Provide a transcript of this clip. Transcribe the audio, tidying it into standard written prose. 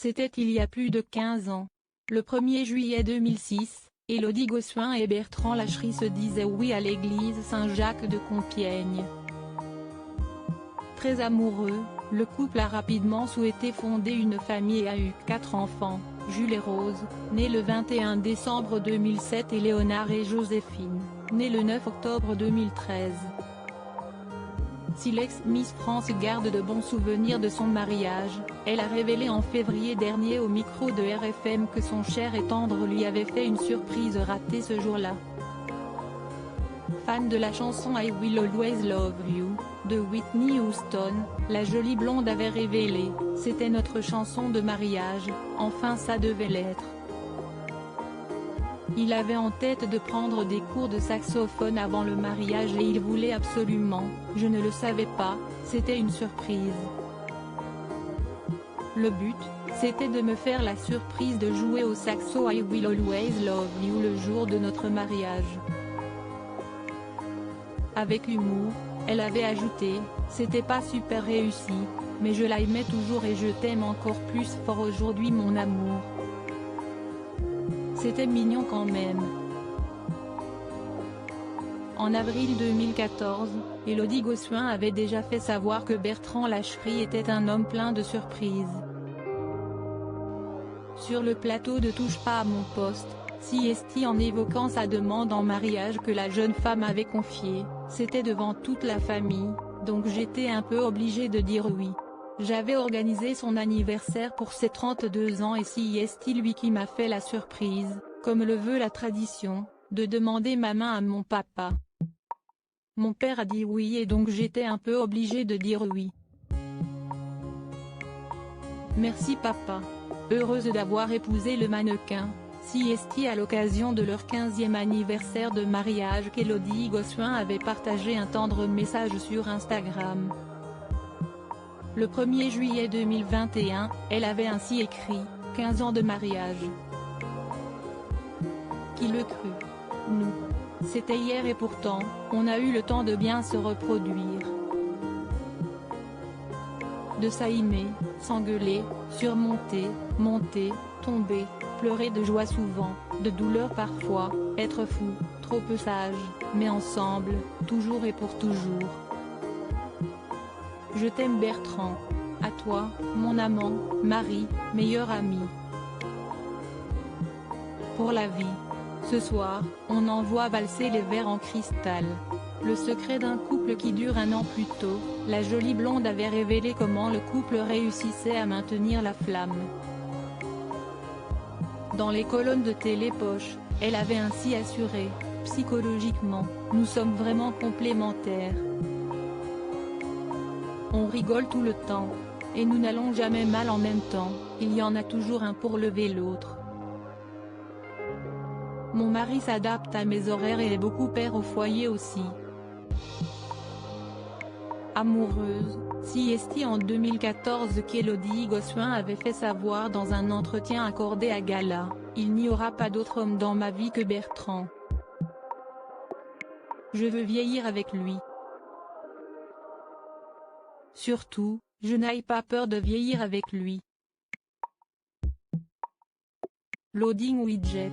C'était il y a plus de 15 ans. Le 1er juillet 2006, Élodie Gossuin et Bertrand Lacherie se disaient oui à l'église Saint-Jacques de Compiègne. Très amoureux, le couple a rapidement souhaité fonder une famille et a eu 4 enfants, Jules et Rose, nés le 21 décembre 2007 et Léonard et Joséphine, nés le 9 octobre 2013. Si l'ex-Miss France garde de bons souvenirs de son mariage, elle a révélé en février dernier au micro de RFM que son cher et tendre lui avait fait une surprise ratée ce jour-là. Fan de la chanson I Will Always Love You, de Whitney Houston, la jolie blonde avait révélé « C'était notre chanson de mariage, enfin ça devait l'être ». Il avait en tête de prendre des cours de saxophone avant le mariage et il voulait absolument, je ne le savais pas, c'était une surprise. Le but, c'était de me faire la surprise de jouer au saxo I Will Always Love You le jour de notre mariage. Avec humour, elle avait ajouté, c'était pas super réussi, mais je l'aimais toujours et je t'aime encore plus fort aujourd'hui mon amour. C'était mignon quand même. En avril 2014, Élodie Gossuin avait déjà fait savoir que Bertrand Lacherie était un homme plein de surprises. Sur le plateau de Touche pas à mon poste, Siesti en évoquant sa demande en mariage que la jeune femme avait confiée, c'était devant toute la famille, donc j'étais un peu obligée de dire oui. J'avais organisé son anniversaire pour ses 32 ans et Siesti lui qui m'a fait la surprise, comme le veut la tradition, de demander ma main à mon papa. Mon père a dit oui et donc j'étais un peu obligée de dire oui. Merci papa. Heureuse d'avoir épousé le mannequin, Siesti à l'occasion de leur 15e anniversaire de mariage qu'Élodie Gossuin avait partagé un tendre message sur Instagram. Le 1er juillet 2021, elle avait ainsi écrit « 15 ans de mariage. Qui le crut? Nous. C'était hier et pourtant, on a eu le temps de bien se reproduire. De s'aimer, s'engueuler, surmonter, monter, tomber, pleurer de joie souvent, de douleur parfois, être fou, trop peu sage, mais ensemble, toujours et pour toujours. Je t'aime Bertrand. À toi, mon amant, mari, meilleur ami. Pour la vie. Ce soir, on envoie valser les verres en cristal. Le secret d'un couple qui dure 1 an plus tôt, la jolie blonde avait révélé comment le couple réussissait à maintenir la flamme. Dans les colonnes de Télépoche, elle avait ainsi assuré, psychologiquement, nous sommes vraiment complémentaires. On rigole tout le temps. Et nous n'allons jamais mal en même temps, il y en a toujours un pour lever l'autre. Mon mari s'adapte à mes horaires et est beaucoup père au foyer aussi. Amoureuse, Siesti en 2014 qu'Élodie Gossuin avait fait savoir dans un entretien accordé à Gala, il n'y aura pas d'autre homme dans ma vie que Bertrand. Je veux vieillir avec lui. Surtout, je n'aille pas peur de vieillir avec lui. Loading widget.